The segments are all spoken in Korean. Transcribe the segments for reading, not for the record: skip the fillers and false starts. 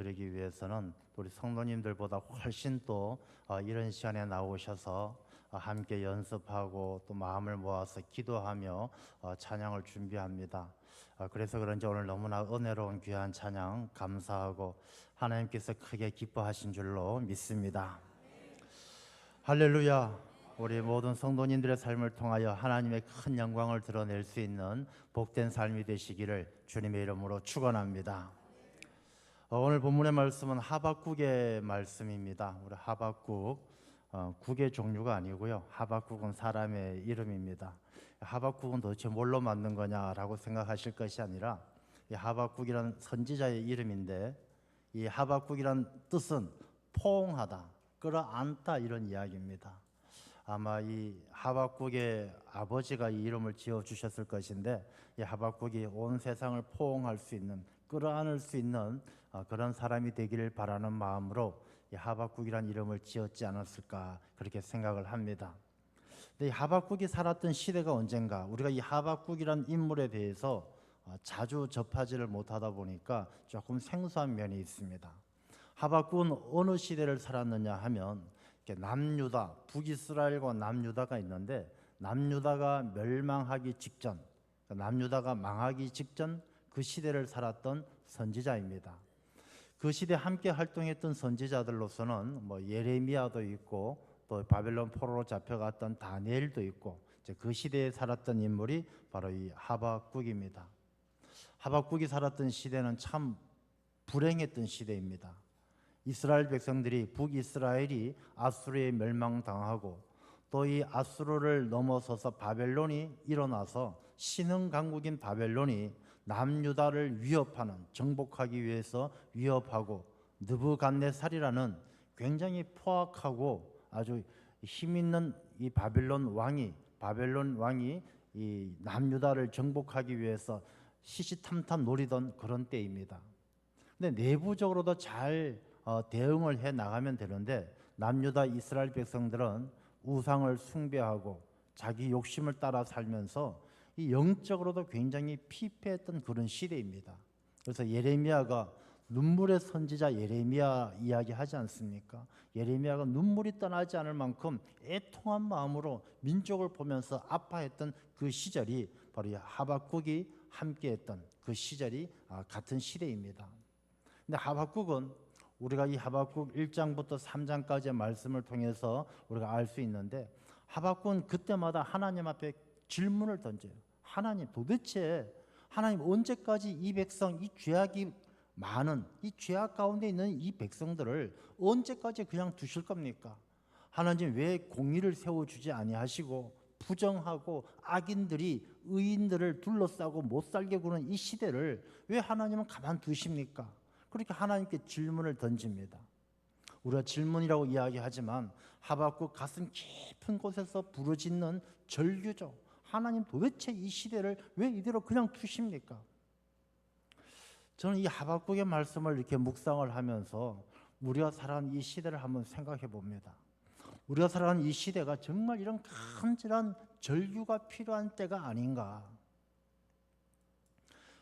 드리기 위해서는 우리 성도님들보다 훨씬 또 이런 시간에 나오셔서 함께 연습하고 또 마음을 모아서 기도하며 찬양을 준비합니다. 그래서 그런지 오늘 너무나 은혜로운 귀한 찬양 감사하고 하나님께서 크게 기뻐하신 줄로 믿습니다. 할렐루야. 우리 모든 성도님들의 삶을 통하여 하나님의 큰 영광을 드러낼 수 있는 복된 삶이 되시기를 주님의 이름으로 축원합니다. 오늘 본문의 말씀은 하박국의 말씀입니다. 우리 하박국, 국의 종류가 아니고요, 하박국은 사람의 이름입니다. 하박국은 도대체 뭘로 만든 거냐라고 생각하실 것이 아니라, 이 하박국이란 선지자의 이름인데, 이 하박국이란 뜻은 포옹하다, 끌어안다, 이런 이야기입니다. 아마 이 하박국의 아버지가 이 이름을 지어주셨을 것인데, 이 하박국이 온 세상을 포옹할 수 있는, 끌어안을 수 있는 그런 사람이 되기를 바라는 마음으로 이 하박국이란 이름을 지었지 않았을까, 그렇게 생각을 합니다. 근데 이 하박국이 살았던 시대가 언젠가, 우리가 이 하박국이란 인물에 대해서 자주 접하지를 못하다 보니까 조금 생소한 면이 있습니다. 하박국은 어느 시대를 살았느냐 하면, 남유다, 북이스라엘과 남유다가 있는데, 남유다가 멸망하기 직전, 남유다가 망하기 직전 그 시대를 살았던 선지자입니다. 그 시대 함께 활동했던 선지자들로서는 예레미야도 있고, 또 바벨론 포로로 잡혀갔던 다니엘도 있고, 그 시대에 살았던 인물이 바로 이 하박국입니다. 하박국이 살았던 시대는 참 불행했던 시대입니다. 이스라엘 백성들이, 북이스라엘이 아수르에 멸망당하고, 또 이 아수르를 넘어서서 바벨론이 일어나서 신흥 강국인 바벨론이 남유다를 위협하는, 정복하기 위해서 위협하고, 느부갓네살이라는 굉장히 포악하고 아주 힘있는 이 바벨론 왕이 이 남유다를 정복하기 위해서 시시탐탐 노리던 그런 때입니다. 근데 내부적으로도 잘 대응을 해 나가면 되는데, 남유다 이스라엘 백성들은 우상을 숭배하고 자기 욕심을 따라 살면서 이 영적으로도 굉장히 피폐했던 그런 시대입니다. 그래서 예레미야가, 눈물의 선지자 예레미야 이야기 하지 않습니까? 예레미야가 눈물이 떠나지 않을 만큼 애통한 마음으로 민족을 보면서 아파했던 그 시절이 바로 이 하박국이 함께했던 그 시절이 같은 시대입니다. 근데 하박국은, 우리가 이 하박국 1장부터 3장까지의 말씀을 통해서 우리가 알 수 있는데, 하박국은 그때마다 하나님 앞에 질문을 던져요. 하나님, 도대체 하나님 언제까지 이 백성, 이 죄악이 많은, 이 죄악 가운데 있는 이 백성들을 언제까지 그냥 두실 겁니까? 하나님, 왜 공의를 세워주지 아니하시고 부정하고 악인들이 의인들을 둘러싸고 못 살게 구는 이 시대를 왜 하나님은 가만두십니까? 그렇게 하나님께 질문을 던집니다. 우리가 질문이라고 이야기하지만 하박국 가슴 깊은 곳에서 부르짖는 절규죠. 하나님, 도대체 이 시대를 왜 이대로 그냥 두십니까? 저는 이 하박국의 말씀을 이렇게 묵상을 하면서 우리가 살아가는 이 시대를 한번 생각해 봅니다. 우리가 살아가는 이 시대가 정말 이런 간절한 절규가 필요한 때가 아닌가.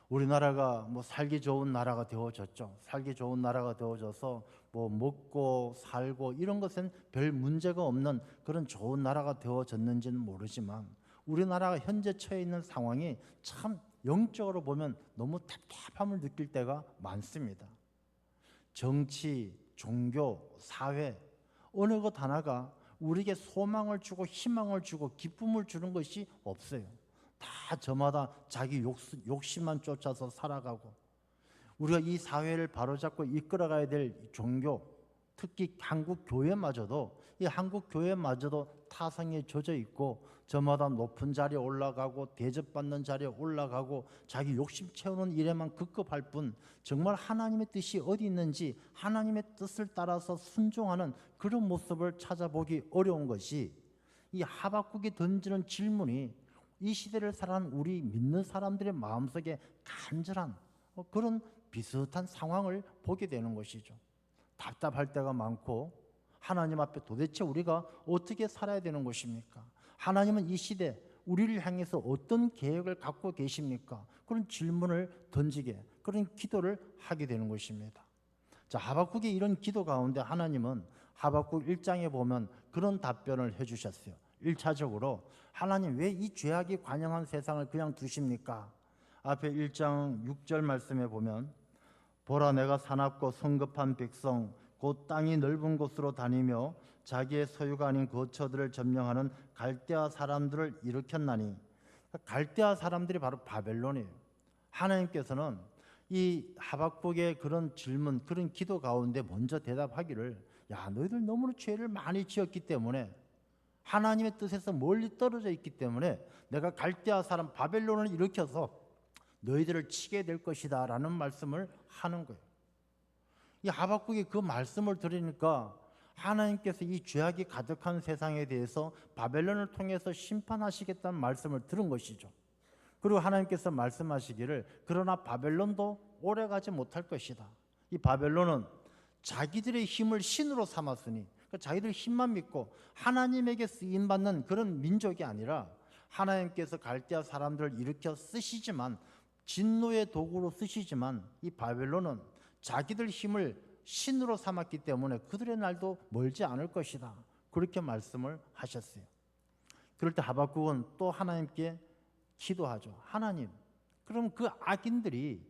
우리나라가 살기 좋은 나라가 되어졌죠. 살기 좋은 나라가 되어져서 먹고 살고 이런 것은 별 문제가 없는 그런 좋은 나라가 되어졌는지는 모르지만, 우리나라가 현재 처해 있는 상황이 참 영적으로 보면 너무 답답함을 느낄 때가 많습니다. 정치, 종교, 사회, 어느 것 하나가 우리에게 소망을 주고 희망을 주고 기쁨을 주는 것이 없어요. 다 저마다 자기 욕심만 쫓아서 살아가고, 우리가 이 사회를 바로잡고 이끌어가야 될 종교, 특히 한국 교회마저도, 이 한국 교회마저도 타성에 젖어 있고, 저마다 높은 자리에 올라가고 대접받는 자리에 올라가고 자기 욕심 채우는 일에만 급급할 뿐, 정말 하나님의 뜻이 어디 있는지 하나님의 뜻을 따라서 순종하는 그런 모습을 찾아보기 어려운 것이, 이 하박국이 던지는 질문이 이 시대를 살아가는 우리 믿는 사람들의 마음속에 간절한 그런 비슷한 상황을 보게 되는 것이죠. 답답할 때가 많고, 하나님 앞에 도대체 우리가 어떻게 살아야 되는 것입니까? 하나님은 이 시대 우리를 향해서 어떤 계획을 갖고 계십니까? 그런 질문을 던지게, 그런 기도를 하게 되는 것입니다. 자, 하박국의 이런 기도 가운데 하나님은 하박국 1장에 보면 그런 답변을 해주셨어요. 1차적으로 하나님 왜 이 죄악이 관영한 세상을 그냥 두십니까? 앞에 1장 6절 말씀에 보면 보라 내가 사납고 성급한 백성 곧 땅이 넓은 곳으로 다니며 자기의 소유가 아닌 거처들을 점령하는 갈대아 사람들을 일으켰나니, 갈대아 사람들이 바로 바벨론이에요. 하나님께서는 이 하박국의 그런 질문, 그런 기도 가운데 먼저 대답하기를, 야 너희들 너무나 죄를 많이 지었기 때문에, 하나님의 뜻에서 멀리 떨어져 있기 때문에 내가 갈대아 사람 바벨론을 일으켜서 너희들을 치게 될 것이다 라는 말씀을 하는 거예요. 이 하박국이 그 말씀을 들으니까 하나님께서 이 죄악이 가득한 세상에 대해서 바벨론을 통해서 심판하시겠다는 말씀을 들은 것이죠. 그리고 하나님께서 말씀하시기를 그러나 바벨론도 오래가지 못할 것이다. 이 바벨론은 자기들의 힘을 신으로 삼았으니, 그러니까 자기들 힘만 믿고 하나님에게 쓰임받는 그런 민족이 아니라, 하나님께서 갈대아 사람들을 일으켜 쓰시지만, 진노의 도구로 쓰시지만, 이 바벨론은 자기들 힘을 신으로 삼았기 때문에 그들의 날도 멀지 않을 것이다. 그렇게 말씀을 하셨어요. 그럴 때 하박국은 또 하나님께 기도하죠. 하나님, 그럼 그 악인들이,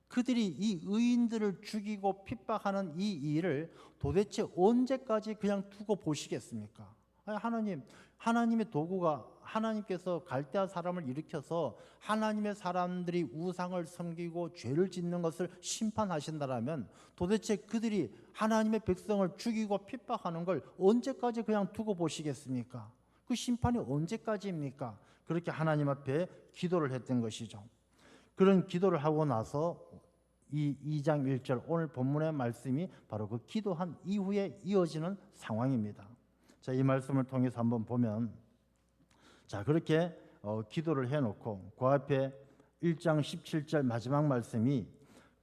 그들이 이 의인들을 죽이고 핍박하는 이 일을 도대체 언제까지 그냥 두고 보시겠습니까? 아니, 하나님, 하나님의 도구가, 하나님께서 갈대아 사람을 일으켜서 하나님의 사람들이 우상을 섬기고 죄를 짓는 것을 심판하신다라면 도대체 그들이 하나님의 백성을 죽이고 핍박하는 걸 언제까지 그냥 두고 보시겠습니까? 그 심판이 언제까지입니까? 그렇게 하나님 앞에 기도를 했던 것이죠. 그런 기도를 하고 나서 이 2장 1절 오늘 본문의 말씀이 바로 그 기도한 이후에 이어지는 상황입니다. 자, 이 말씀을 통해서 한번 보면, 자, 그렇게 기도를 해놓고 그 앞에 1장 17절 마지막 말씀이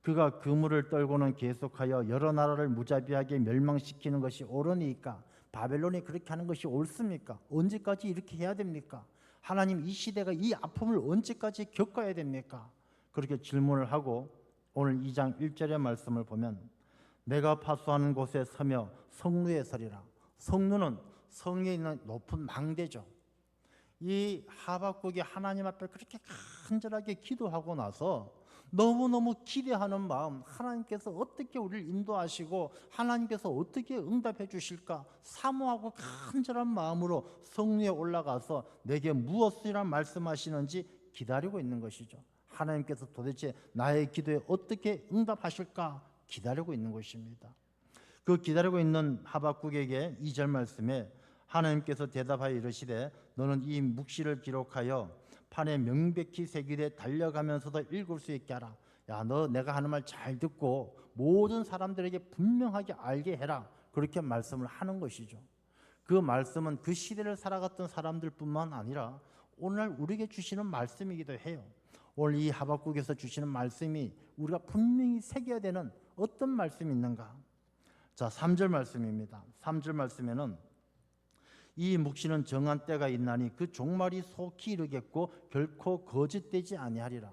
그가 그물을 떨고는 계속하여 여러 나라를 무자비하게 멸망시키는 것이 옳으니까, 바벨론이 그렇게 하는 것이 옳습니까? 언제까지 이렇게 해야 됩니까? 하나님, 이 시대가 이 아픔을 언제까지 겪어야 됩니까? 그렇게 질문을 하고 오늘 2장 1절의 말씀을 보면 내가 파수하는 곳에 서며 성루에 서리라. 성루는 성에 있는 높은 망대죠. 이 하박국이 하나님 앞에 그렇게 간절하게 기도하고 나서 너무너무 기대하는 마음, 하나님께서 어떻게 우리를 인도하시고 하나님께서 어떻게 응답해 주실까 사모하고 간절한 마음으로 성루에 올라가서 내게 무엇이라 말씀하시는지 기다리고 있는 것이죠. 하나님께서 도대체 나의 기도에 어떻게 응답하실까 기다리고 있는 것입니다. 그 기다리고 있는 하박국에게 2절 말씀에 하나님께서 대답하여 이르시되 너는 이 묵시를 기록하여 판에 명백히 새기되 달려가면서도 읽을 수 있게 하라. 야, 너 내가 하는 말 잘 듣고 모든 사람들에게 분명하게 알게 해라. 그렇게 말씀을 하는 것이죠. 그 말씀은 그 시대를 살아갔던 사람들뿐만 아니라 오늘 우리에게 주시는 말씀이기도 해요. 오늘 이 하박국에서 주시는 말씀이 우리가 분명히 새겨야 되는 어떤 말씀이 있는가? 자, 3절 말씀입니다. 3절 말씀에는 이 묵시는 정한 때가 있나니 그 종말이 속히 이르겠고 결코 거짓되지 아니하리라.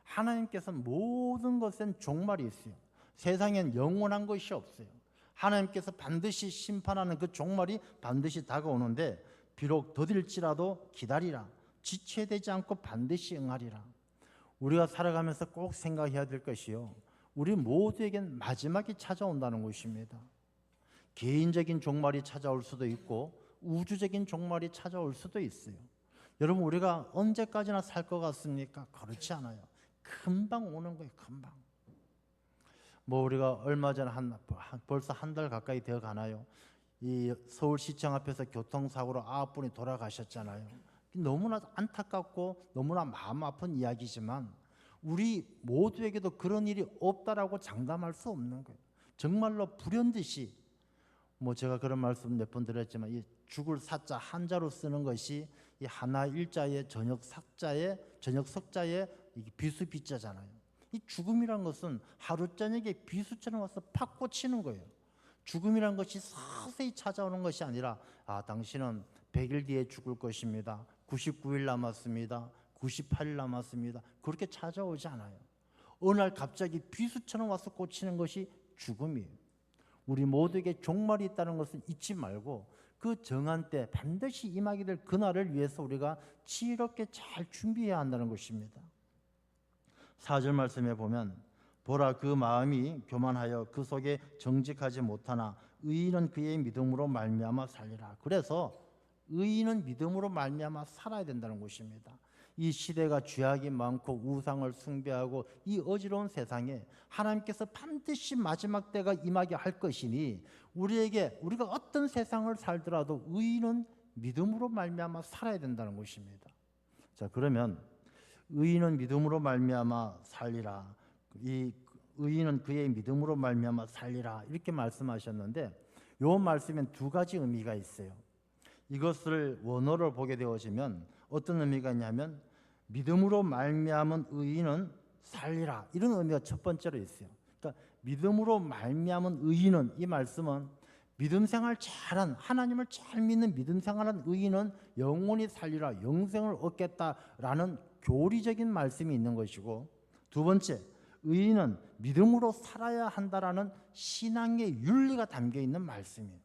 하나님께서 모든 것엔 종말이 있어요. 세상엔 영원한 것이 없어요. 하나님께서 반드시 심판하는 그 종말이 반드시 다가오는데 비록 더딜지라도 기다리라. 지체되지 않고 반드시 응하리라. 우리가 살아가면서 꼭 생각해야 될 것이요, 우리 모두에겐 마지막이 찾아온다는 것입니다. 개인적인 종말이 찾아올 수도 있고 우주적인 종말이 찾아올 수도 있어요. 여러분, 우리가 언제까지나 살 것 같습니까? 그렇지 않아요. 금방 오는 거예요. 금방. 뭐 우리가 얼마 전에 벌써 한 달 가까이 되어 가나요? 이 서울시청 앞에서 교통사고로 9분이 돌아가셨잖아요. 너무나 안타깝고 너무나 마음 아픈 이야기지만 우리 모두에게도 그런 일이 없다라고 장담할 수 없는 거예요. 정말로 불현듯이, 뭐 제가 그런 말씀 몇 번 드렸지만 이 죽을 사자 한자로 쓰는 것이 이 하나 일자의 저녁 석자의 비수비자잖아요. 이 죽음이란 것은 하루 저녁에 비수처럼 와서 팍 꽂히는 거예요. 죽음이란 것이 서서히 찾아오는 것이 아니라 당신은 100일 뒤에 죽을 것입니다. 99일 남았습니다. 98일 남았습니다. 그렇게 찾아오지 않아요. 어느 날 갑자기 비수처럼 와서 꽂히는 것이 죽음이에요. 우리 모두에게 종말이 있다는 것을 잊지 말고 그 정한 때 반드시 임하게 될 그날을 위해서 우리가 지혜롭게 잘 준비해야 한다는 것입니다. 4절 말씀에 보면 보라 그 마음이 교만하여 그 속에 정직하지 못하나 의인은 그의 믿음으로 말미암아 살리라. 그래서 의인은 믿음으로 말미암아 살아야 된다는 것입니다. 이 시대가 죄악이 많고 우상을 숭배하고 이 어지러운 세상에 하나님께서 반드시 마지막 때가 임하게 할 것이니 우리가 어떤 세상을 살더라도 의인은 믿음으로 말미암아 살아야 된다는 것입니다. 자, 그러면 의인은 믿음으로 말미암아 살리라. 이 의인은 그의 믿음으로 말미암아 살리라 이렇게 말씀하셨는데 이 말씀엔 두 가지 의미가 있어요. 이것을 원어를 보게 되어지면 어떤 의미가 있냐면 믿음으로 말미암은 의인은 살리라 이런 의미가 첫 번째로 있어요. 그러니까 믿음으로 말미암은 의인은 이 말씀은 믿음 생활 잘한 하나님을 잘 믿는 믿음 생활한 의인은 영원히 살리라 영생을 얻겠다라는 교리적인 말씀이 있는 것이고 두 번째 의인은 믿음으로 살아야 한다라는 신앙의 윤리가 담겨 있는 말씀이에요.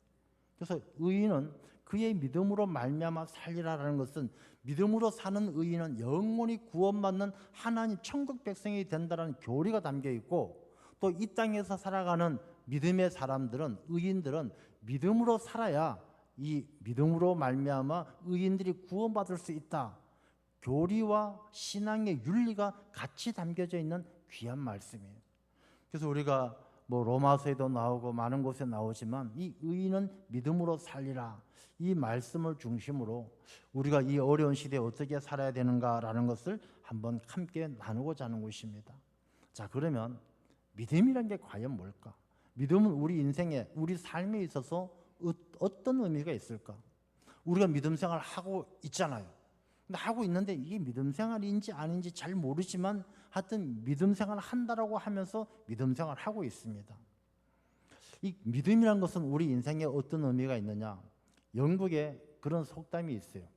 그래서 의인은 그의 믿음으로 말미암아 살리라라는 것은 믿음으로 사는 의인은 영원히 구원받는 하나님 천국 백성이 된다라는 교리가 담겨 있고 또 이 땅에서 살아가는 믿음의 사람들은 의인들은 믿음으로 살아야 이 믿음으로 말미암아 의인들이 구원받을 수 있다. 교리와 신앙의 윤리가 같이 담겨져 있는 귀한 말씀이에요. 그래서 우리가 로마서에도 나오고 많은 곳에 나오지만 이 의인은 믿음으로 살리라 이 말씀을 중심으로 우리가 이 어려운 시대에 어떻게 살아야 되는가라는 것을 한번 함께 나누고자 하는 것입니다. 자, 그러면 믿음이란 게 과연 뭘까? 믿음은 우리 인생에 우리 삶에 있어서 어떤 의미가 있을까? 우리가 믿음 생활을 하고 있잖아요. 근데 하고 있는데 이게 믿음 생활인지 아닌지 잘 모르지만 하여튼 믿음 생활을 한다라고 하면서 믿음 생활을 하고 있습니다. 이 믿음이란 것은 우리 인생에 어떤 의미가 있느냐? 영국에 그런 속담이 있어요.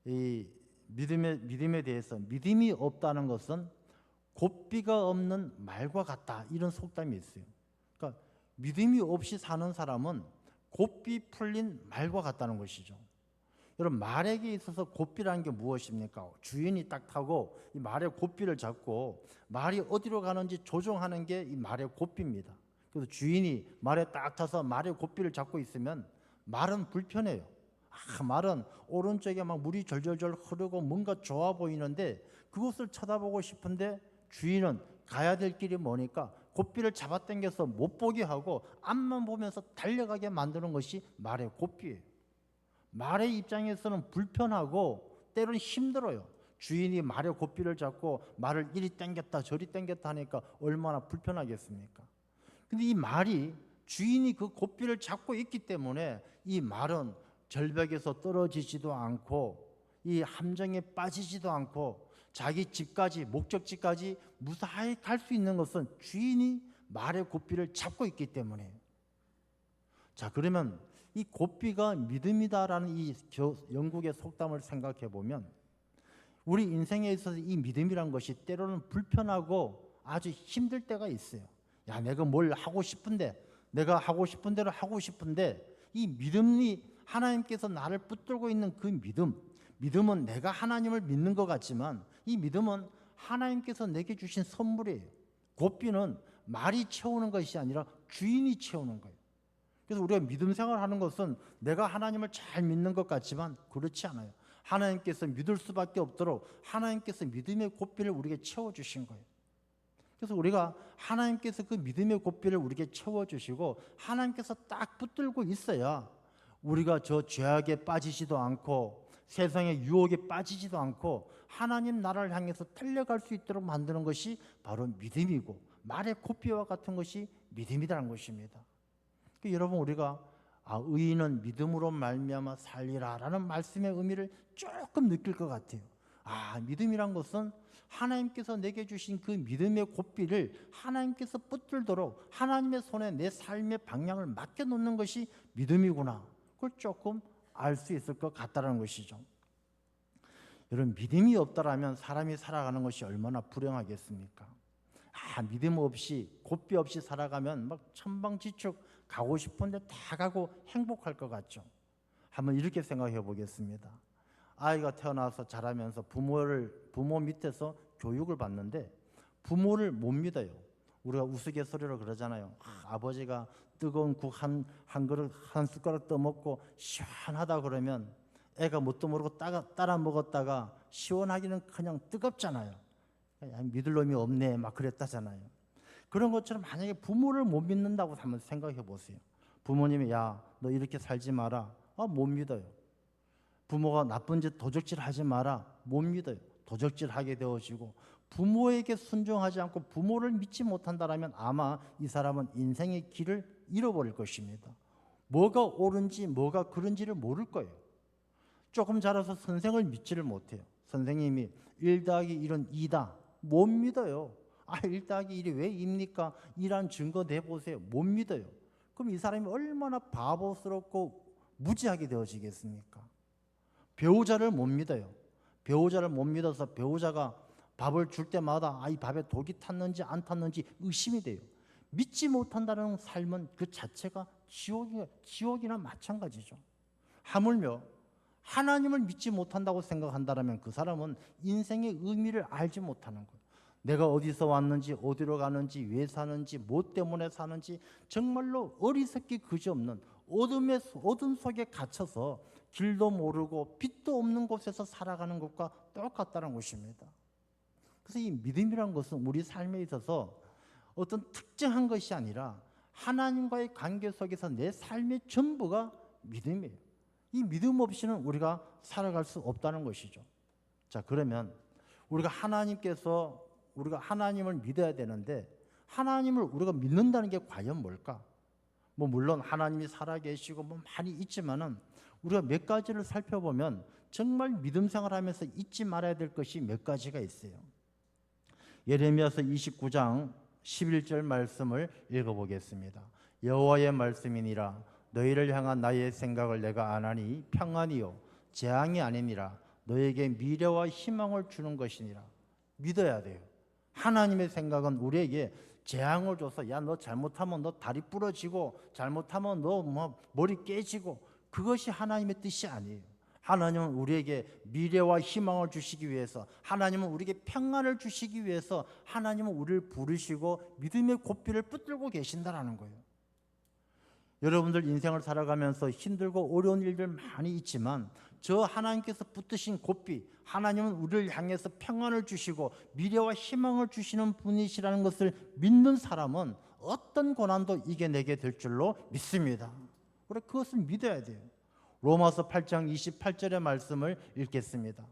이 믿음에 대해서 믿음이 없다는 것은 곱비가 없는 말과 같다 이런 속담이 있어요. 그러니까 믿음이 없이 사는 사람은 곱비 풀린 말과 같다는 것이죠. 여러분 말에게 있어서 곱비라는 게 무엇입니까? 주인이 딱 타고 이 말의 곱비를 잡고 말이 어디로 가는지 조종하는 게 이 말의 곱비입니다. 그래서 주인이 말에 딱 타서 말의 곱비를 잡고 있으면 말은 불편해요. 말은 오른쪽에 막 물이 절절절 흐르고 뭔가 좋아 보이는데 그것을 쳐다보고 싶은데 주인은 가야 될 길이 머니까 곱비를 잡아당겨서 못 보게 하고 앞만 보면서 달려가게 만드는 것이 말의 곱비예요. 말의 입장에서는 불편하고 때로는 힘들어요. 주인이 말의 곱비를 잡고 말을 이리 당겼다 저리 당겼다 하니까 얼마나 불편하겠습니까? 근데 이 말이 주인이 그 곱비를 잡고 있기 때문에 이 말은 절벽에서 떨어지지도 않고 이 함정에 빠지지도 않고 자기 집까지 목적지까지 무사히 갈 수 있는 것은 주인이 말의 곱비를 잡고 있기 때문에. 자, 그러면 이 곱비가 믿음이다라는 이 영국의 속담을 생각해 보면 우리 인생에 있어서 이 믿음이란 것이 때로는 불편하고 아주 힘들 때가 있어요. 야, 내가 뭘 하고 싶은데 내가 하고 싶은 대로 하고 싶은데 이 믿음이 하나님께서 나를 붙들고 있는 그 믿음은 내가 하나님을 믿는 것 같지만 이 믿음은 하나님께서 내게 주신 선물이에요. 곱비는 말이 채우는 것이 아니라 주인이 채우는 거예요. 그래서 우리가 믿음 생활하는 것은 내가 하나님을 잘 믿는 것 같지만 그렇지 않아요. 하나님께서 믿을 수밖에 없도록 하나님께서 믿음의 곱비를 우리에게 채워주신 거예요. 그래서 우리가 하나님께서 그 믿음의 곱비를 우리에게 채워주시고 하나님께서 딱 붙들고 있어야 우리가 저 죄악에 빠지지도 않고 세상의 유혹에 빠지지도 않고 하나님 나라를 향해서 달려갈 수 있도록 만드는 것이 바로 믿음이고 말의 곱비와 같은 것이 믿음이라는 것입니다. 여러분 우리가 의인은 믿음으로 말미암아 살리라라는 말씀의 의미를 조금 느낄 것 같아요. 믿음이란 것은 하나님께서 내게 주신 그 믿음의 곱비를 하나님께서 붙들도록 하나님의 손에 내 삶의 방향을 맡겨놓는 것이 믿음이구나. 그걸 조금 알 수 있을 것 같다는 것이죠. 여러분 믿음이 없다라면 사람이 살아가는 것이 얼마나 불행하겠습니까? 믿음 없이 고삐 없이 살아가면 막 천방지축 가고 싶은데 다 가고 행복할 것 같죠. 한번 이렇게 생각해 보겠습니다. 아이가 태어나서 자라면서 부모 밑에서 교육을 받는데 부모를 못 믿어요. 우리가 우스갯소리로 그러잖아요. 아버지가 뜨거운 국 한 그릇 한 숟가락 떠먹고 시원하다 그러면 애가 뭣도 모르고 따라 먹었다가 시원하기는 그냥 뜨겁잖아요. 믿을 놈이 없네 막 그랬다잖아요. 그런 것처럼 만약에 부모를 못 믿는다고 한번 생각해 보세요. 부모님이 야 너 이렇게 살지 마라. 못 믿어요. 부모가 나쁜 짓 도적질 하지 마라. 못 믿어요. 도적질 하게 되어지고 부모에게 순종하지 않고 부모를 믿지 못한다면 아마 이 사람은 인생의 길을 잃어버릴 것입니다. 뭐가 옳은지 뭐가 그른지를 모를 거예요. 조금 자라서 선생을 믿지를 못해요. 선생님이 1 더하기 1은 2다. 못 믿어요. 1 더하기 1이 왜 2입니까? 2란 증거 내보세요. 못 믿어요. 그럼 이 사람이 얼마나 바보스럽고 무지하게 되어지겠습니까? 배우자를 못 믿어요. 배우자를 못 믿어서 배우자가 밥을 줄 때마다 이 밥에 독이 탔는지 안 탔는지 의심이 돼요. 믿지 못한다는 삶은 그 자체가 지옥이나 마찬가지죠. 하물며 하나님을 믿지 못한다고 생각한다면 그 사람은 인생의 의미를 알지 못하는 거예요. 내가 어디서 왔는지 어디로 가는지 왜 사는지 뭐 때문에 사는지 정말로 어리석기 그지없는 어둠 속에 갇혀서 길도 모르고 빛도 없는 곳에서 살아가는 것과 똑같다는 것입니다. 그래서 이 믿음이라는 것은 우리 삶에 있어서 어떤 특정한 것이 아니라 하나님과의 관계 속에서 내 삶의 전부가 믿음이에요. 이 믿음 없이는 우리가 살아갈 수 없다는 것이죠. 자, 그러면 우리가 하나님을 믿어야 되는데 하나님을 우리가 믿는다는 게 과연 뭘까? 물론 하나님이 살아계시고 많이 있지만은 우리가 몇 가지를 살펴보면 정말 믿음 생활하면서 잊지 말아야 될 것이 몇 가지가 있어요. 예레미야서 29장 11절 말씀을 읽어보겠습니다. 여호와의 말씀이니라 너희를 향한 나의 생각을 내가 아나니 평안이요 재앙이 아니니라 너에게 미래와 희망을 주는 것이니라. 믿어야 돼요. 하나님의 생각은 우리에게 재앙을 줘서 야 너 잘못하면 너 다리 부러지고 잘못하면 너 머리 깨지고 그것이 하나님의 뜻이 아니에요. 하나님은 우리에게 미래와 희망을 주시기 위해서 하나님은 우리에게 평안을 주시기 위해서 하나님은 우리를 부르시고 믿음의 고삐를 붙들고 계신다라는 거예요. 여러분들 인생을 살아가면서 힘들고 어려운 일들 많이 있지만 저 하나님께서 붙드신 고삐 하나님은 우리를 향해서 평안을 주시고 미래와 희망을 주시는 분이시라는 것을 믿는 사람은 어떤 고난도 이겨내게 될 줄로 믿습니다. 우리 그것을 믿어야 돼요. 로마서 8장 28절의 말씀을 읽겠습니다.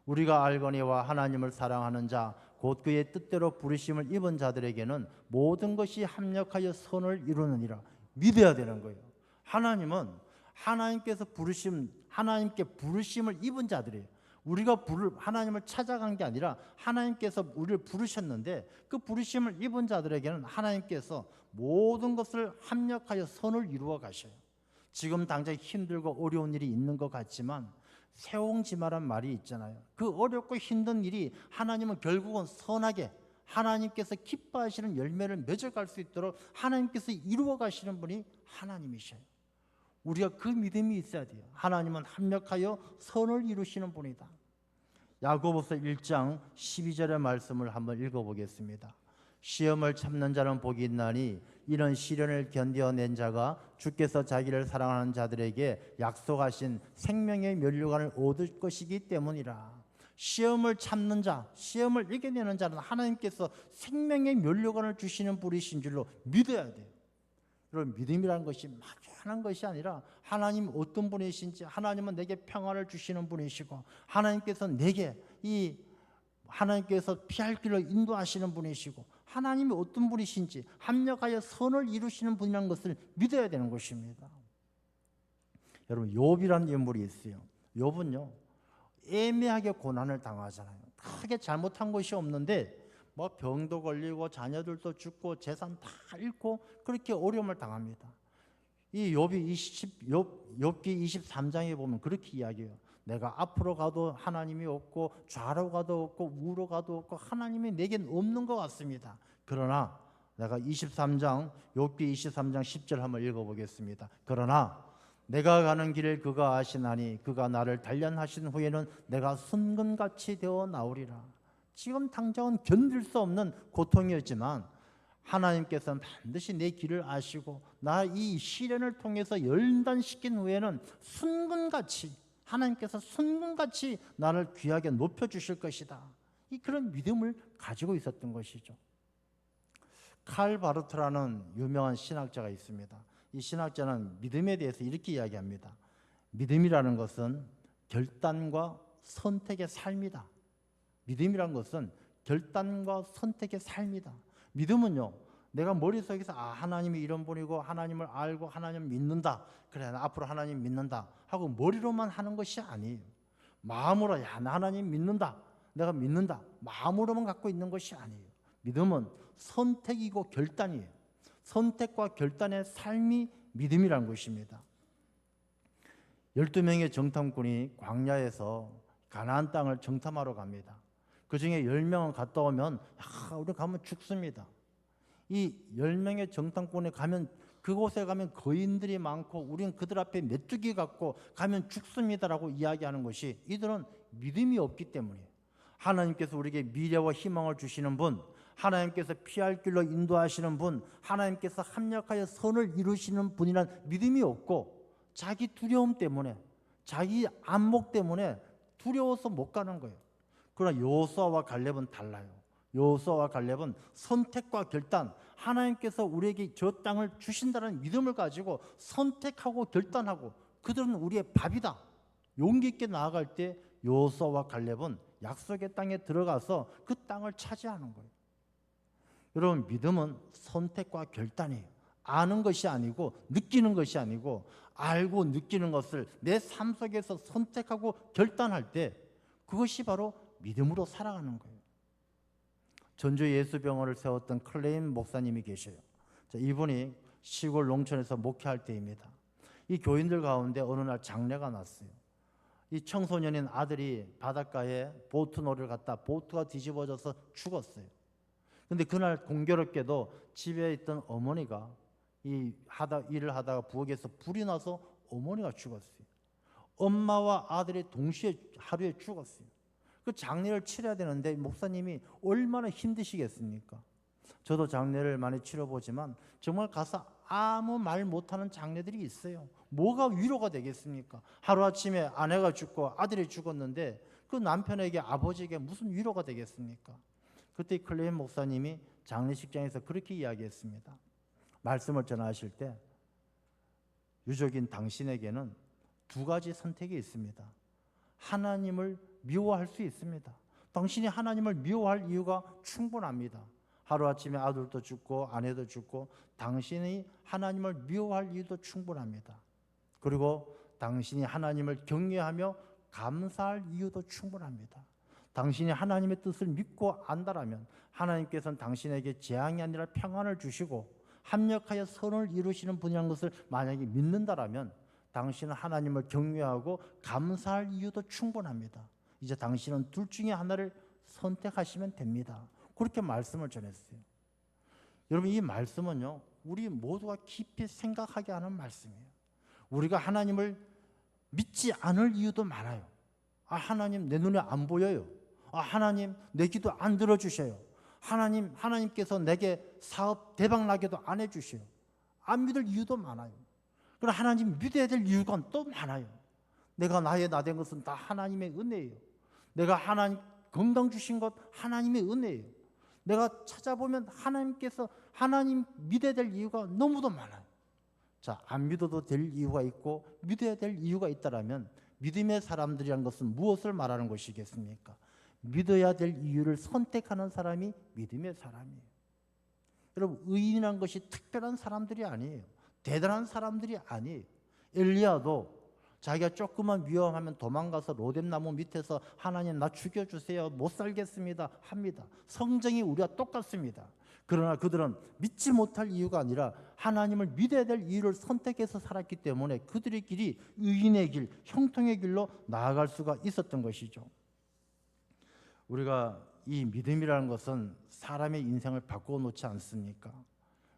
우리가 알거니와 하나님을 사랑하는 자 곧 그의 뜻대로 부르심을 입은 자들에게는 모든 것이 합력하여 선을 이루느니라. 믿어야 되는 거예요. 하나님은 하나님께 부르심을 입은 자들이에요. 우리가 하나님을 찾아간 게 아니라 하나님께서 우리를 부르셨는데 그 부르심을 입은 자들에게는 하나님께서 모든 것을 합력하여 선을 이루어 가셔요. 지금 당장 힘들고 어려운 일이 있는 것 같지만 세옹지마란 말이 있잖아요. 그 어렵고 힘든 일이 하나님은 결국은 선하게 하나님께서 기뻐하시는 열매를 맺어갈 수 있도록 하나님께서 이루어 가시는 분이 하나님이셔요. 우리가 그 믿음이 있어야 돼요. 하나님은 합력하여 선을 이루시는 분이다. 야고보서 1장 12절의 말씀을 한번 읽어보겠습니다. 시험을 참는 자는 복이 있나니 이런 시련을 견뎌낸 자가 주께서 자기를 사랑하는 자들에게 약속하신 생명의 면류관을 얻을 것이기 때문이라. 시험을 참는 자, 시험을 이겨내는 자는 하나님께서 생명의 면류관을 주시는 분이신 줄로 믿어야 돼요. 여러분, 믿음이라는 것이 막연한 것이 아니라 하나님 어떤 분이신지, 하나님은 내게 평안을 주시는 분이시고 하나님께서 내게 하나님께서 피할 길을 인도하시는 분이시고 하나님이 어떤 분이신지 합력하여 선을 이루시는 분이라는 것을 믿어야 되는 것입니다. 여러분, 욥이라는 인물이 있어요. 욥은요 애매하게 고난을 당하잖아요. 크게 잘못한 것이 없는데 병도 걸리고 자녀들도 죽고 재산 다 잃고 그렇게 어려움을 당합니다. 이 욥기 23장에 보면 그렇게 이야기해요. 내가 앞으로 가도 하나님이 없고 좌로 가도 없고 우로 가도 없고 하나님이 내겐 없는 것 같습니다. 그러나 내가 23장 욥기 23장 10절 한번 읽어보겠습니다. 그러나 내가 가는 길을 그가 아시나니 그가 나를 단련하신 후에는 내가 순금같이 되어 나오리라. 지금 당장은 견딜 수 없는 고통이었지만 하나님께서는 반드시 내 길을 아시고 나 이 시련을 통해서 연단시킨 후에는 순금같이, 하나님께서 순금같이 나를 귀하게 높여주실 것이다. 이 그런 믿음을 가지고 있었던 것이죠. 칼 바르트라는 유명한 신학자가 있습니다. 이 신학자는 믿음에 대해서 이렇게 이야기합니다. 믿음이라는 것은 결단과 선택의 삶이다. 믿음이란 것은 결단과 선택의 삶이다. 믿음은요, 내가 머릿속에서 하나님이 이런 분이고 하나님을 알고 하나님을 믿는다, 그래 나 앞으로 하나님 믿는다 하고 머리로만 하는 것이 아니에요. 마음으로 나 하나님 믿는다, 내가 믿는다, 마음으로만 갖고 있는 것이 아니에요. 믿음은 선택이고 결단이에요. 선택과 결단의 삶이 믿음이라는 것입니다. 12명의 정탐꾼이 광야에서 가나안 땅을 정탐하러 갑니다. 그 중에 10명은 갔다 오면 우리 가면 죽습니다. 이 10명의 정탐꾼에 가면, 그곳에 가면 거인들이 많고 우리는 그들 앞에 메뚜기 같고 가면 죽습니다라고 이야기하는 것이, 이들은 믿음이 없기 때문이에요. 하나님께서 우리에게 미래와 희망을 주시는 분, 하나님께서 피할 길로 인도하시는 분, 하나님께서 합력하여 선을 이루시는 분이란 믿음이 없고 자기 두려움 때문에, 자기 안목 때문에 두려워서 못 가는 거예요. 그러나 여호수아와 갈렙은 달라요. 여호수아와 갈렙은 선택과 결단, 하나님께서 우리에게 저 땅을 주신다는 믿음을 가지고 선택하고 결단하고, 그들은 우리의 밥이다, 용기 있게 나아갈 때 여호수아와 갈렙은 약속의 땅에 들어가서 그 땅을 차지하는 거예요. 여러분, 믿음은 선택과 결단이에요. 아는 것이 아니고 느끼는 것이 아니고, 알고 느끼는 것을 내 삶 속에서 선택하고 결단할 때 그것이 바로 믿음으로 살아가는 거예요. 전주 예수병원을 세웠던 클레임 목사님이 계셔요. 이분이 시골 농촌에서 목회할 때입니다. 이 교인들 가운데 어느 날 장례가 났어요. 이 청소년인 아들이 바닷가에 보트 놀이를 갔다 보트가 뒤집어져서 죽었어요. 근데 그날 공교롭게도 집에 있던 어머니가 일을 하다가 부엌에서 불이 나서 어머니가 죽었어요. 엄마와 아들이 동시에 하루에 죽었어요. 그 장례를 치러야 되는데 목사님이 얼마나 힘드시겠습니까? 저도 장례를 많이 치러보지만 정말 가서 아무 말 못하는 장례들이 있어요. 뭐가 위로가 되겠습니까? 하루아침에 아내가 죽고 아들이 죽었는데 그 남편에게, 아버지에게 무슨 위로가 되겠습니까? 그때 클레임 목사님이 장례식장에서 그렇게 이야기했습니다. 말씀을 전하실 때, 유족인 당신에게는 두 가지 선택이 있습니다. 하나님을 미워할 수 있습니다. 당신이 하나님을 미워할 이유가 충분합니다. 하루아침에 아들도 죽고 아내도 죽고 당신이 하나님을 미워할 이유도 충분합니다. 그리고 당신이 하나님을 경외하며 감사할 이유도 충분합니다. 당신이 하나님의 뜻을 믿고 안다라면 하나님께서는 당신에게 재앙이 아니라 평안을 주시고 합력하여 선을 이루시는 분이라는 것을 만약에 믿는다라면 당신은 하나님을 경외하고 감사할 이유도 충분합니다. 이제 당신은 둘 중에 하나를 선택하시면 됩니다. 그렇게 말씀을 전했어요. 여러분, 이 말씀은요, 우리 모두가 깊이 생각하게 하는 말씀이에요. 우리가 하나님을 믿지 않을 이유도 많아요. 하나님 내 눈에 안 보여요. 하나님 내 기도 안 들어주셔요. 하나님께서 내게 사업 대박 나게도 안 해주셔요. 안 믿을 이유도 많아요. 그러나 하나님 믿어야 될 이유가 또 많아요. 내가 나의 나 된 것은 다 하나님의 은혜예요. 내가 하나님 건강 주신 것 하나님의 은혜예요. 내가 찾아보면 하나님께서 하나님 믿어야 될 이유가 너무도 많아요. 자, 안 믿어도 될 이유가 있고 믿어야 될 이유가 있다라면 믿음의 사람들이란 것은 무엇을 말하는 것이겠습니까? 믿어야 될 이유를 선택하는 사람이 믿음의 사람이에요. 여러분, 의인한 것이 특별한 사람들이 아니에요. 대단한 사람들이 아니에요. 엘리야도 자기가 조금만 위험하면 도망가서 로뎀나무 밑에서 하나님 나 죽여주세요, 못 살겠습니다 합니다. 성정이 우리와 똑같습니다. 그러나 그들은 믿지 못할 이유가 아니라 하나님을 믿어야 될 이유를 선택해서 살았기 때문에 그들의 길이 의인의 길, 형통의 길로 나아갈 수가 있었던 것이죠. 우리가 이 믿음이라는 것은 사람의 인생을 바꾸어 놓지 않습니까?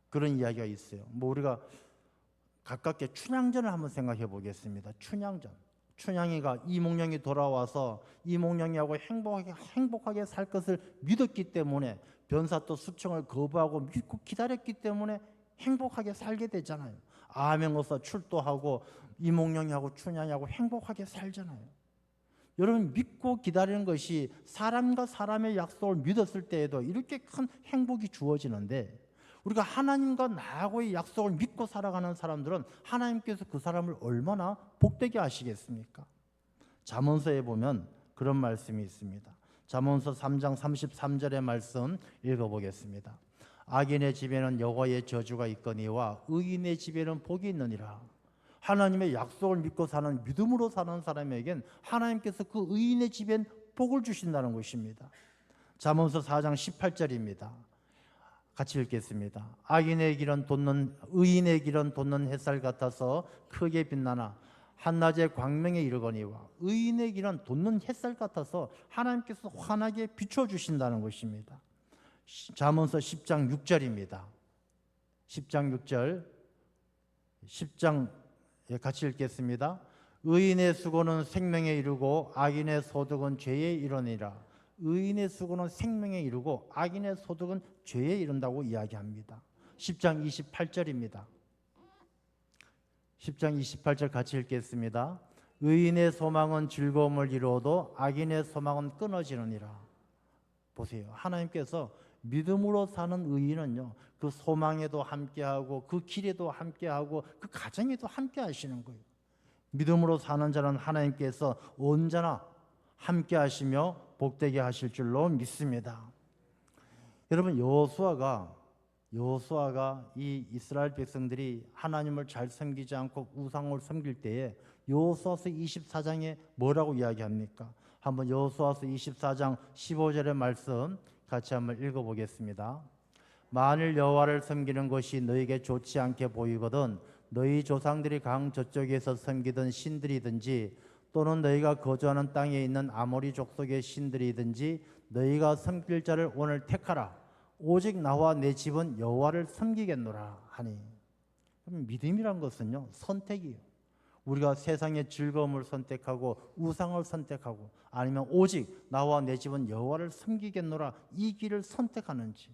그런 이야기가 있어요. 뭐 우리가 가깝게 춘향전을 한번 생각해 보겠습니다. 춘향전. 춘향이가 이몽룡이 돌아와서 이몽룡이하고 행복하게 살 것을 믿었기 때문에 변사또 수청을 거부하고 믿고 기다렸기 때문에 행복하게 살게 되잖아요. 암행어사 출도하고 이몽룡이하고 춘향이하고 행복하게 살잖아요. 여러분, 믿고 기다리는 것이 사람과 사람의 약속을 믿었을 때에도 이렇게 큰 행복이 주어지는데, 우리가 하나님과 나하고의 약속을 믿고 살아가는 사람들은 하나님께서 그 사람을 얼마나 복되게 하시겠습니까? 잠언서에 보면 그런 말씀이 있습니다. 잠언서 3장 33절의 말씀 읽어보겠습니다. 악인의 집에는 여호와의 저주가 있거니와 의인의 집에는 복이 있느니라. 하나님의 약속을 믿고 사는, 믿음으로 사는 사람에겐 하나님께서 그 의인의 집엔 복을 주신다는 것입니다. 잠언서 4장 18절입니다. 같이 읽겠습니다. 악인의 길은 의인의 길은 돋는 햇살 같아서 크게 빛나나 한낮의 광명에 이르거니와. 의인의 길은 돋는 햇살 같아서 하나님께서 환하게 비춰주신다는 것입니다. 잠언서 10장 6절입니다. 10장 6절, 10장 같이 읽겠습니다. 의인의 수고는 생명에 이르고 악인의 소득은 죄에 이르니라. 의인의 수고는 생명에 이르고 악인의 소득은 죄에 이른다고 이야기합니다. 10장 28절입니다. 10장 28절 같이 읽겠습니다. 의인의 소망은 즐거움을 이루어도 악인의 소망은 끊어지느니라. 보세요. 하나님께서 믿음으로 사는 의인은요, 그 소망에도 함께하고 그 길에도 함께하고 그 가정에도 함께 하시는 거예요. 믿음으로 사는 자는 하나님께서 언제나 함께 하시며 복되게 하실 줄로 믿습니다. 여러분, 여호수아가 이 이스라엘 백성들이 하나님을 잘 섬기지 않고 우상을 섬길 때에 여호수아서 24장에 뭐라고 이야기합니까? 한번 여호수아서 24장 15절의 말씀 같이 한번 읽어보겠습니다. 만일 여호와를 섬기는 것이 너에게 좋지 않게 보이거든 너희 조상들이 강 저쪽에서 섬기던 신들이든지 또는 너희가 거주하는 땅에 있는 아모리 족속의 신들이든지 너희가 섬길 자를 오늘 택하라. 오직 나와 내 집은 여호와를 섬기겠노라 하니. 믿음이란 것은요, 선택이에요. 우리가 세상의 즐거움을 선택하고 우상을 선택하고 아니면 오직 나와 내 집은 여호와를 섬기겠노라, 이 길을 선택하는지.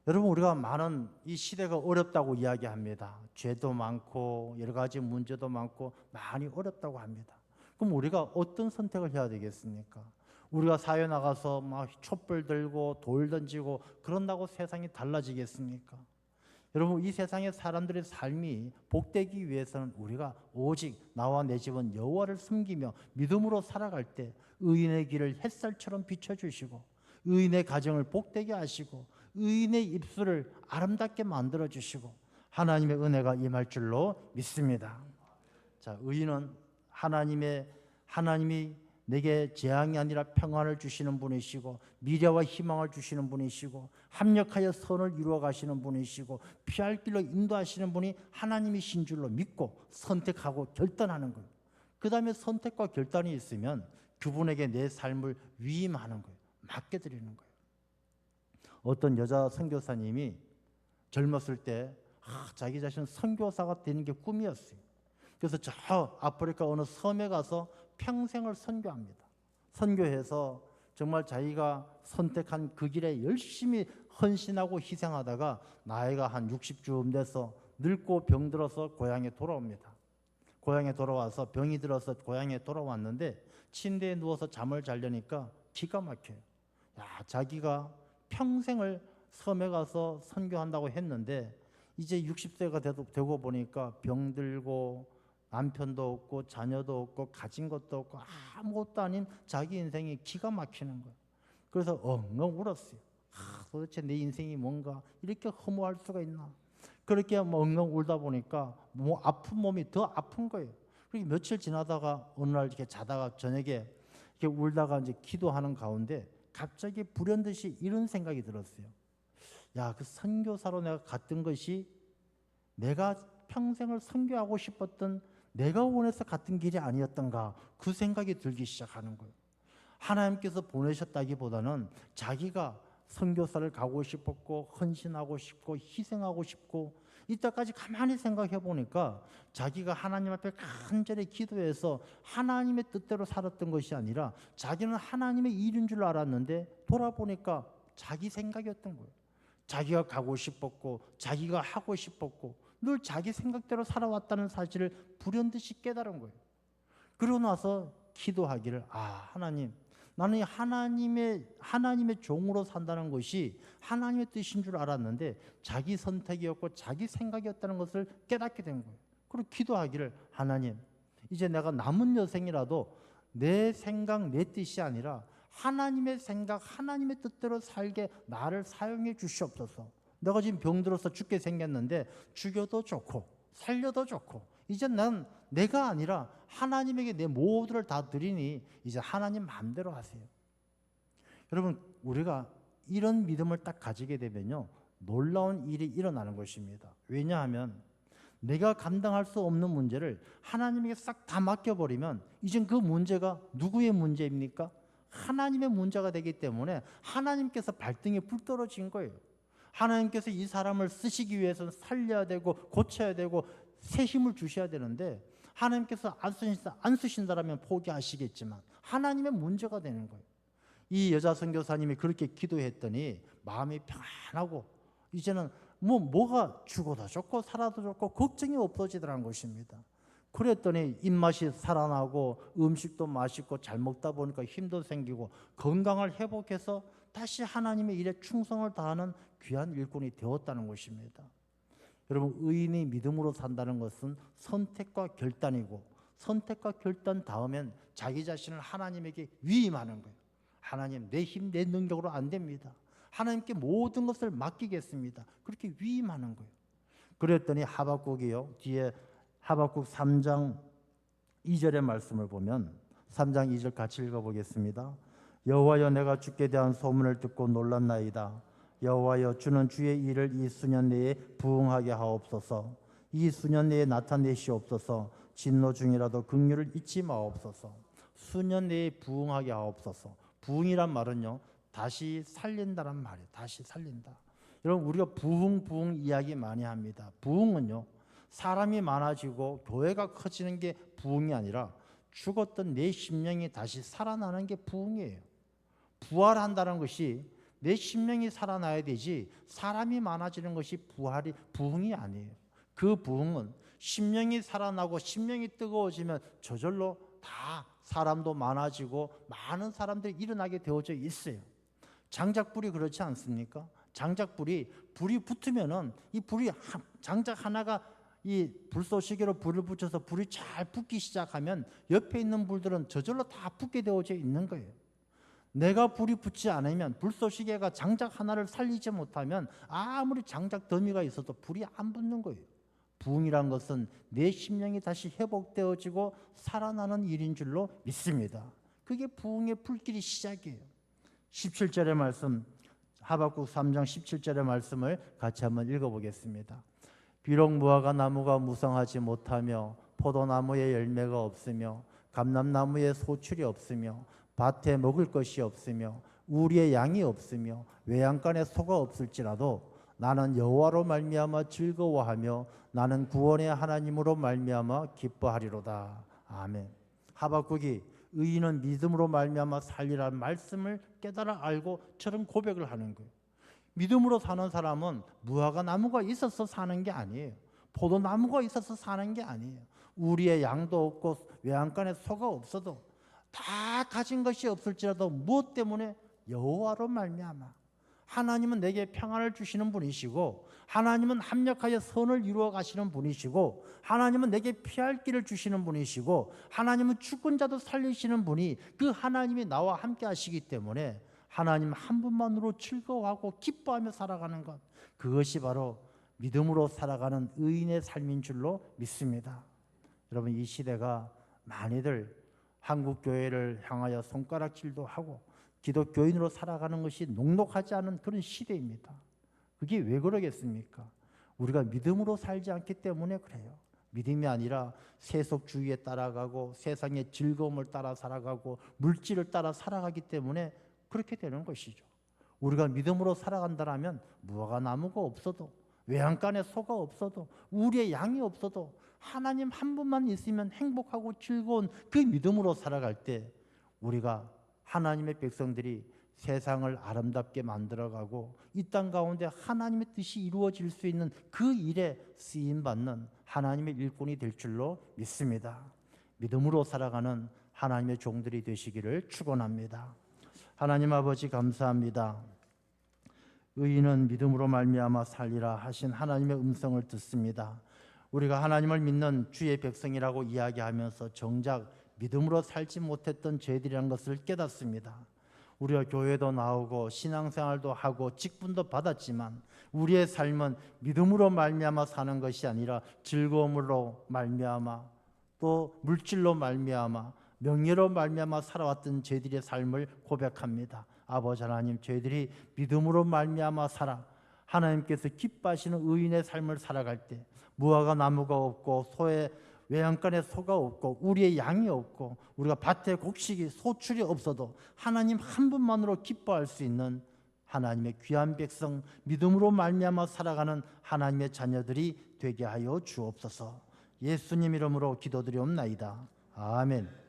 여러분, 우리가 많은 이 시대가 어렵다고 이야기합니다. 죄도 많고 여러 가지 문제도 많고 많이 어렵다고 합니다. 그럼 우리가 어떤 선택을 해야 되겠습니까? 우리가 사회 나가서 막 촛불 들고 돌 던지고 그런다고 세상이 달라지겠습니까? 여러분, 이 세상의 사람들의 삶이 복되기 위해서는 우리가 오직 나와 내 집은 여호와를 섬기며 믿음으로 살아갈 때 의인의 길을 햇살처럼 비춰주시고 의인의 가정을 복되게 하시고 의인의 입술을 아름답게 만들어주시고 하나님의 은혜가 임할 줄로 믿습니다. 자, 의인은 하나님이 내게 재앙이 아니라 평안을 주시는 분이시고 미래와 희망을 주시는 분이시고 합력하여 선을 이루어 가시는 분이시고 피할 길로 인도하시는 분이 하나님이신 줄로 믿고 선택하고 결단하는 거예요. 그 다음에 선택과 결단이 있으면 그분에게 내 삶을 위임하는 거예요. 맡겨드리는 거예요. 어떤 여자 선교사님이 젊었을 때 자기 자신은 선교사가 되는 게 꿈이었어요. 그래서 저 아프리카 어느 섬에 가서 평생을 선교합니다. 선교해서 정말 자기가 선택한 그 길에 열심히 헌신하고 희생하다가 나이가 한 60쯤 돼서 늙고 병들어서 고향에 돌아옵니다. 고향에 돌아와서 병이 들어서 고향에 돌아왔는데 침대에 누워서 잠을 자려니까 기가 막혀요. 자기가 평생을 섬에 가서 선교한다고 했는데 이제 60세가 되고 보니까 병들고 남편도 없고 자녀도 없고 가진 것도 없고 아무것도 아닌 자기 인생이 기가 막히는 거예요. 그래서 엉엉 울었어요. 도대체 내 인생이 뭔가 이렇게 허무할 수가 있나. 그렇게 엉엉 울다 보니까 아픈 몸이 더 아픈 거예요. 그리고 며칠 지나다가 어느 날 이렇게 자다가 저녁에 이렇게 울다가 이제 기도하는 가운데 갑자기 불현듯이 이런 생각이 들었어요. 그 선교사로 내가 갔던 것이 내가 평생을 선교하고 싶었던 내가 원해서 갔던 길이 아니었던가, 그 생각이 들기 시작하는 거예요. 하나님께서 보내셨다기보다는 자기가 선교사를 가고 싶었고 헌신하고 싶고 희생하고 싶고, 이때까지 가만히 생각해 보니까 자기가 하나님 앞에 간절히 기도해서 하나님의 뜻대로 살았던 것이 아니라 자기는 하나님의 일인 줄 알았는데 돌아보니까 자기 생각이었던 거예요. 자기가 가고 싶었고 자기가 하고 싶었고 늘 자기 생각대로 살아왔다는 사실을 불현듯이 깨달은 거예요. 그러고 나서 기도하기를, 하나님, 나는 하나님의 종으로 산다는 것이 하나님의 뜻인 줄 알았는데 자기 선택이었고 자기 생각이었다는 것을 깨닫게 된 거예요. 그리고 기도하기를, 하나님, 이제 내가 남은 여생이라도 내 생각, 내 뜻이 아니라 하나님의 생각, 하나님의 뜻대로 살게 나를 사용해 주시옵소서. 내가 지금 병들어서 죽게 생겼는데 죽여도 좋고 살려도 좋고, 이제 난 내가 아니라 하나님에게 내 모두를 다 드리니 이제 하나님 마음대로 하세요. 여러분, 우리가 이런 믿음을 딱 가지게 되면요, 놀라운 일이 일어나는 것입니다. 왜냐하면 내가 감당할 수 없는 문제를 하나님에게 싹 다 맡겨버리면 이젠 그 문제가 누구의 문제입니까? 하나님의 문제가 되기 때문에 하나님께서 발등에 불 떨어진 거예요. 하나님께서 이 사람을 쓰시기 위해서는 살려야 되고 고쳐야 되고 새 힘을 주셔야 되는데, 하나님께서 안 쓰신다라면 포기하시겠지만 하나님의 문제가 되는 거예요. 이 여자 선교사님이 그렇게 기도했더니 마음이 평안하고 이제는 뭐가 죽어도 좋고 살아도 좋고 걱정이 없어지더라는 것입니다. 그랬더니 입맛이 살아나고 음식도 맛있고 잘 먹다 보니까 힘도 생기고 건강을 회복해서 다시 하나님의 일에 충성을 다하는 귀한 일꾼이 되었다는 것입니다. 여러분, 의인이 믿음으로 산다는 것은 선택과 결단이고, 선택과 결단 다음엔 자기 자신을 하나님에게 위임하는 거예요. 하나님, 내 힘, 내 능력으로 안 됩니다. 하나님께 모든 것을 맡기겠습니다. 그렇게 위임하는 거예요. 그랬더니 하박국이요, 뒤에 하박국 3장 2절의 말씀을 보면 3장 2절 같이 읽어보겠습니다. 여호와여, 내가 주께 대한 소문을 듣고 놀랐나이다. 여호와여, 주는 주의 일을 이 수년 내에 부응하게 하옵소서. 이 수년 내에 나타내시옵소서. 진노 중이라도 긍휼을 잊지 마옵소서. 수년 내에 부응하게 하옵소서. 부응이란 말은요, 다시 살린다란 말이에요. 다시 살린다. 여러분, 우리가 부흥 이야기 많이 합니다. 부흥은요, 사람이 많아지고 교회가 커지는 게 부흥이 아니라 죽었던 내 심령이 다시 살아나는 게 부흥이에요. 부활한다는 것이 내 심령이 살아나야 되지 사람이 많아지는 것이 부흥이 아니에요. 그 부흥은 심령이 살아나고 심령이 뜨거워지면 저절로 다 사람도 많아지고 많은 사람들이 일어나게 되어져 있어요. 장작불이 그렇지 않습니까? 장작불이 불이 붙으면은 이 불이 장작 하나가 이 불쏘시개로 불을 붙여서 불이 잘 붙기 시작하면 옆에 있는 불들은 저절로 다 붙게 되어져 있는 거예요. 내가 불이 붙지 않으면, 불쏘시개가 장작 하나를 살리지 못하면 아무리 장작 더미가 있어도 불이 안 붙는 거예요. 부흥이란 것은 내 심령이 다시 회복되어지고 살아나는 일인 줄로 믿습니다. 그게 부흥의 불길이 시작이에요. 17절의 말씀, 하박국 3장 17절의 말씀을 같이 한번 읽어보겠습니다. 비록 무화과 나무가 무성하지 못하며 포도나무에 열매가 없으며 감람나무에 소출이 없으며 밭에 먹을 것이 없으며 우리의 양이 없으며 외양간에 소가 없을지라도 나는 여호와로 말미암아 즐거워하며 나는 구원의 하나님으로 말미암아 기뻐하리로다. 아멘. 하박국이 의인은 믿음으로 말미암아 살리라는 말씀을 깨달아 알고 저런 고백을 하는 거예요. 믿음으로 사는 사람은 무화과 나무가 있어서 사는 게 아니에요. 포도나무가 있어서 사는 게 아니에요. 우리의 양도 없고 외양간에 소가 없어도, 다 가진 것이 없을지라도 무엇 때문에? 여호와로 말미암아. 하나님은 내게 평안을 주시는 분이시고, 하나님은 합력하여 선을 이루어 가시는 분이시고, 하나님은 내게 피할 길을 주시는 분이시고, 하나님은 죽은 자도 살리시는 분이, 그 하나님이 나와 함께 하시기 때문에 하나님 한 분만으로 즐거워하고 기뻐하며 살아가는 것, 그것이 바로 믿음으로 살아가는 의인의 삶인 줄로 믿습니다. 여러분, 이 시대가 많이들 한국 교회를 향하여 손가락질도 하고 기독교인으로 살아가는 것이 녹록하지 않은 그런 시대입니다. 그게 왜 그러겠습니까? 우리가 믿음으로 살지 않기 때문에 그래요. 믿음이 아니라 세속주의에 따라가고 세상의 즐거움을 따라 살아가고 물질을 따라 살아가기 때문에 그렇게 되는 것이죠. 우리가 믿음으로 살아간다라면 무화과 나무가 없어도 외양간에 소가 없어도 우리의 양이 없어도 하나님 한 분만 있으면 행복하고 즐거운 그 믿음으로 살아갈 때 우리가 하나님의 백성들이 세상을 아름답게 만들어가고 이 땅 가운데 하나님의 뜻이 이루어질 수 있는 그 일에 쓰임받는 하나님의 일꾼이 될 줄로 믿습니다. 믿음으로 살아가는 하나님의 종들이 되시기를 축원합니다. 하나님 아버지 감사합니다. 의인은 믿음으로 말미암아 살리라 하신 하나님의 음성을 듣습니다. 우리가 하나님을 믿는 주의 백성이라고 이야기하면서 정작 믿음으로 살지 못했던 죄들이라는 것을 깨닫습니다. 우리가 교회도 나오고 신앙생활도 하고 직분도 받았지만 우리의 삶은 믿음으로 말미암아 사는 것이 아니라 즐거움으로 말미암아 또 물질로 말미암아 명예로 말미암아 살아왔던 죄들의 삶을 고백합니다. 아버지 하나님, 저희들이 믿음으로 말미암아 살아 하나님께서 기뻐하시는 의인의 삶을 살아갈 때 무화과 나무가 없고 소의 외양간에 소가 없고 우리의 양이 없고 우리가 밭에 곡식이 소출이 없어도 하나님 한 분만으로 기뻐할 수 있는 하나님의 귀한 백성, 믿음으로 말미암아 살아가는 하나님의 자녀들이 되게 하여 주옵소서. 예수님 이름으로 기도드리옵나이다. 아멘.